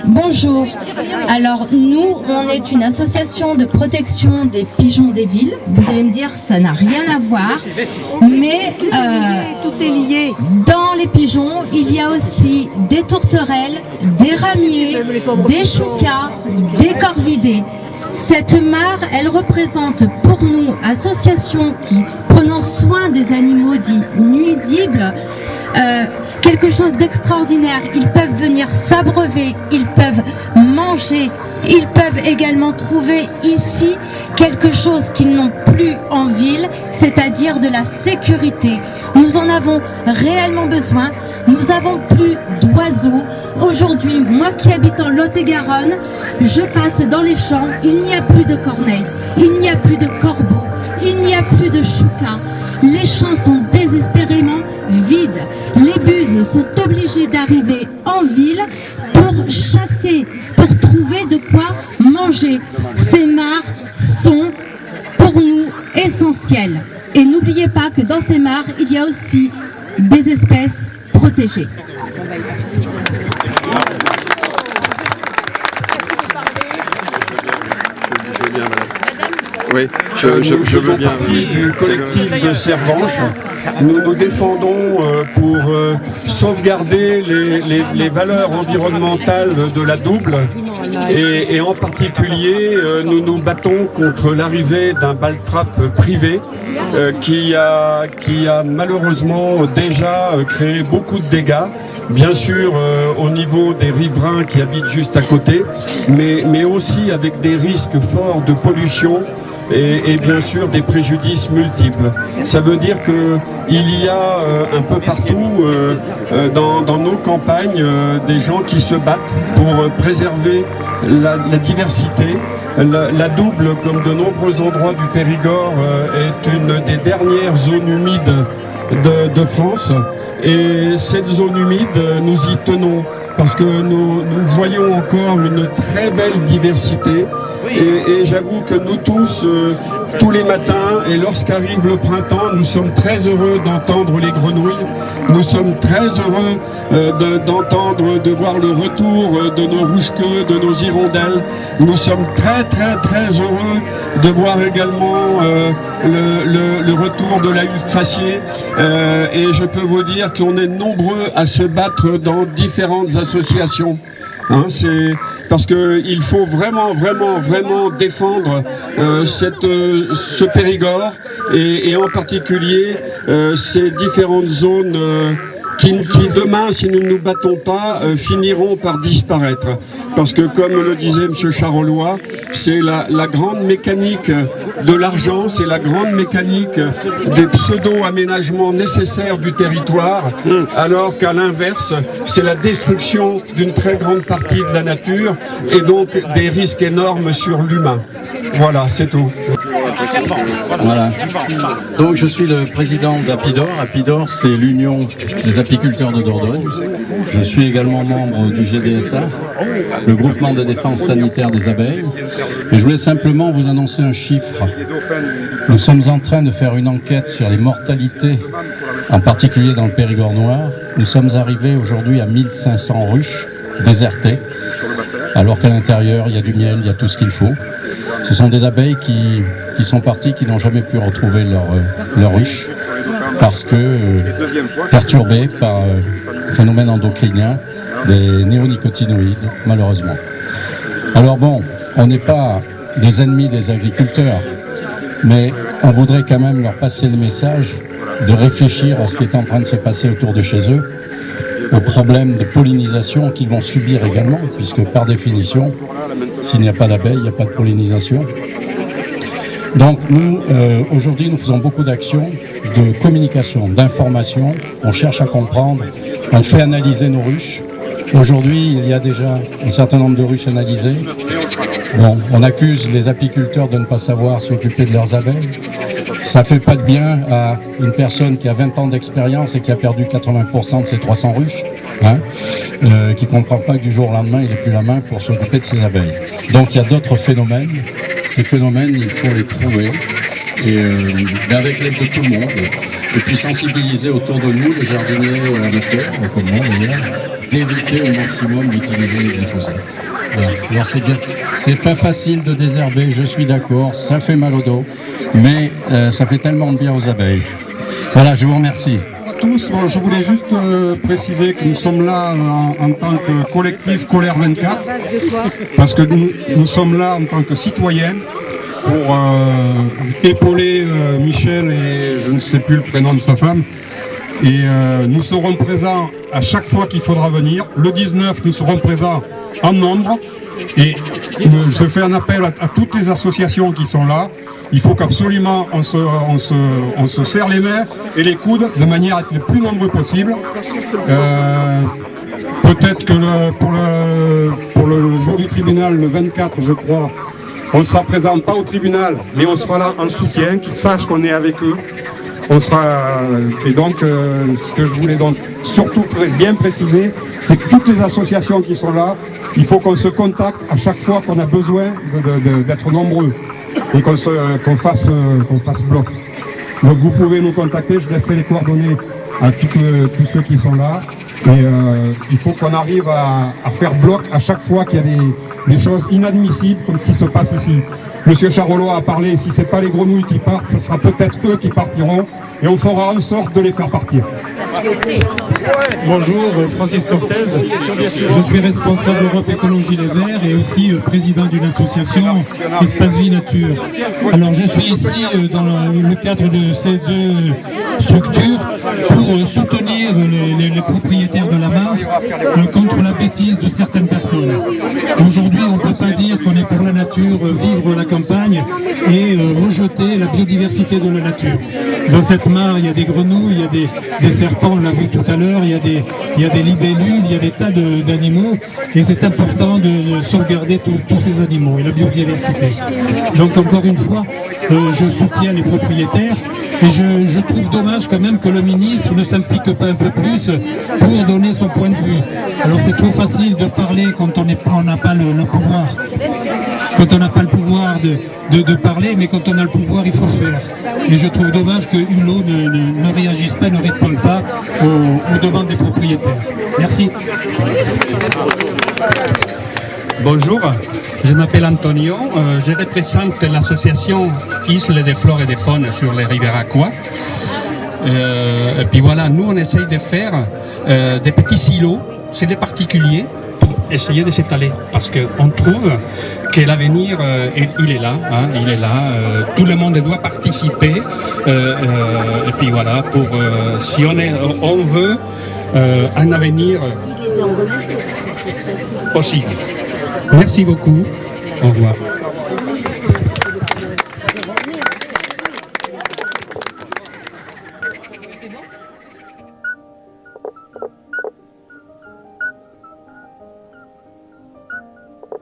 Bonjour. Alors nous, on est une association de protection des pigeons des villes. Vous allez me dire, ça n'a rien à voir. Mais tout est lié. Dans les pigeons, il y a aussi des tourterelles, des ramiers, des choucas, des corvidés. Cette mare, elle représente pour nous, association qui prenons soin des animaux dits nuisibles, quelque chose d'extraordinaire. Ils peuvent venir s'abreuver, ils peuvent manger, ils peuvent également trouver ici quelque chose qu'ils n'ont plus en ville, c'est-à-dire de la sécurité. Nous en avons réellement besoin. Nous avons plus d'oiseaux. Aujourd'hui, moi qui habite en Lot-et-Garonne, je passe dans les champs, il n'y a plus de corneilles, il n'y a plus de corbeaux, il n'y a plus de choucas. Les champs sont désespérément vides. Les buses sont obligées d'arriver en ville pour chasser, pour trouver de quoi manger. Ces mares sont pour nous essentielles. Et n'oubliez pas que dans ces mares, il y a aussi des espèces protégées. Oui, je veux bien. Du collectif de Servanche, nous nous défendons pour sauvegarder les valeurs environnementales de la Double et en particulier nous nous battons contre l'arrivée d'un baltrap privé qui a malheureusement déjà créé beaucoup de dégâts. Bien sûr au niveau des riverains qui habitent juste à côté, mais aussi avec des risques forts de pollution et bien sûr des préjudices multiples. Ça veut dire qu'il y a un peu partout dans nos campagnes des gens qui se battent pour préserver la diversité. La Double, comme de nombreux endroits du Périgord, est une des dernières zones humides de France. Et cette zone humide, nous y tenons parce que nous voyons encore une très belle diversité et j'avoue que nous tous, tous les matins et lorsqu'arrive le printemps, nous sommes très heureux d'entendre les grenouilles, nous sommes très heureux d'entendre, de voir le retour de nos rouge-queues, de nos hirondelles, nous sommes très heureux de voir également le retour de la huppe faciée et je peux vous dire qu'on est nombreux à se battre dans différentes associations. C'est parce qu'il faut vraiment défendre ce Périgord et en particulier ces différentes zones qui demain, si nous ne nous battons pas, finiront par disparaître. Parce que comme le disait M. Charolois, c'est la grande mécanique de l'argent, c'est la grande mécanique des pseudo-aménagements nécessaires du territoire, alors qu'à l'inverse, c'est la destruction d'une très grande partie de la nature et donc des risques énormes sur l'humain. Voilà, c'est tout. Voilà. Donc je suis le président d'Apidor. Apidor, c'est l'Union des apiculteurs de Dordogne. Je suis également membre du GDSA, le groupement de défense sanitaire des abeilles. Et je voulais simplement vous annoncer un chiffre. Nous sommes en train de faire une enquête sur les mortalités, en particulier dans le Périgord noir. Nous sommes arrivés aujourd'hui à 1500 ruches désertées, alors qu'à l'intérieur, il y a du miel, il y a tout ce qu'il faut. Ce sont des abeilles qui sont parties, qui n'ont jamais pu retrouver leur ruche, parce que perturbées par phénomène endocrinien, des néonicotinoïdes, malheureusement. Alors bon, on n'est pas des ennemis des agriculteurs, mais on voudrait quand même leur passer le message de réfléchir à ce qui est en train de se passer autour de chez eux, aux problèmes de pollinisation qu'ils vont subir également, puisque par définition, s'il n'y a pas d'abeilles, il n'y a pas de pollinisation. Donc nous, aujourd'hui, nous faisons beaucoup d'actions de communication, d'information. On cherche à comprendre, on fait analyser nos ruches. Aujourd'hui, il y a déjà un certain nombre de ruches analysées. Bon, on accuse les apiculteurs de ne pas savoir s'occuper de leurs abeilles. Ça ne fait pas de bien à une personne qui a 20 ans d'expérience et qui a perdu 80% de ses 300 ruches, qui ne comprend pas que du jour au lendemain, il n'a plus la main pour s'occuper de ses abeilles. Donc il y a d'autres phénomènes. Ces phénomènes, il faut les trouver, et avec l'aide de tout le monde, et puis sensibiliser autour de nous, les jardiniers amateurs, comme moi d'ailleurs, d'éviter au maximum d'utiliser le glyphosate. Voilà. Alors c'est bien, c'est pas facile de désherber, je suis d'accord, ça fait mal au dos, mais ça fait tellement de bien aux abeilles. Voilà, je vous remercie. Tous, je voulais juste préciser que nous sommes là en tant que collectif Colère 24, parce que nous sommes là en tant que citoyens pour épauler Michel et je ne sais plus le prénom de sa femme. Et nous serons présents à chaque fois qu'il faudra venir. Le 19, nous serons présents en nombre. Et je fais un appel à toutes les associations qui sont là. Il faut qu'absolument on se serre les mains et les coudes de manière à être le plus nombreux possible. Peut-être que pour le jour du tribunal, le 24, je crois, on ne sera présent pas au tribunal, mais on sera là en soutien, qu'ils sachent qu'on est avec eux. On sera, et donc, ce que je voulais donc surtout bien préciser, c'est que toutes les associations qui sont là, il faut qu'on se contacte à chaque fois qu'on a besoin d'être nombreux et qu'on fasse bloc. Donc vous pouvez nous contacter, je laisserai les coordonnées à tous ceux qui sont là. Et il faut qu'on arrive à faire bloc à chaque fois qu'il y a des choses inadmissibles comme ce qui se passe ici. Monsieur Charolot a parlé, si ce n'est pas les grenouilles qui partent, ce sera peut-être eux qui partiront et on fera en sorte de les faire partir. Bonjour, Francis Cortez. Je suis responsable Europe Écologie Les Verts et aussi président d'une association Espace Vie Nature. Alors je suis ici dans le cadre de ces deux structures pour soutenir les propriétaires de la mare contre la bêtise de certaines personnes. Aujourd'hui, on ne peut pas dire qu'on est pour la nature, vivre la campagne et rejeter la biodiversité de la nature. Dans cette mare, il y a des grenouilles, il y a des serpents, on l'a vu tout à l'heure, il y a des libellules, il y a des tas d'animaux et c'est important de sauvegarder tous ces animaux et la biodiversité. Donc encore une fois, je soutiens les propriétaires et je trouve dommage quand même que le ministre ne s'implique pas un peu plus pour donner son point de vue. Alors c'est trop facile de parler quand on n'a pas le pouvoir. Quand on n'a pas le pouvoir de parler, mais quand on a le pouvoir, il faut faire. Et je trouve dommage que Hulot ne réagisse pas, ne réponde pas aux demandes des propriétaires. Merci. Bonjour, je m'appelle Antonio, je représente l'association Isles de Flore et de Faune sur les Riveracois. Et puis voilà, nous on essaye de faire des petits silos, c'est des particuliers, pour essayer de s'étaler, parce qu'on trouve que l'avenir, il est là, hein, il est là, tout le monde doit participer, et puis voilà, pour si on veut un avenir possible. Merci beaucoup, au revoir.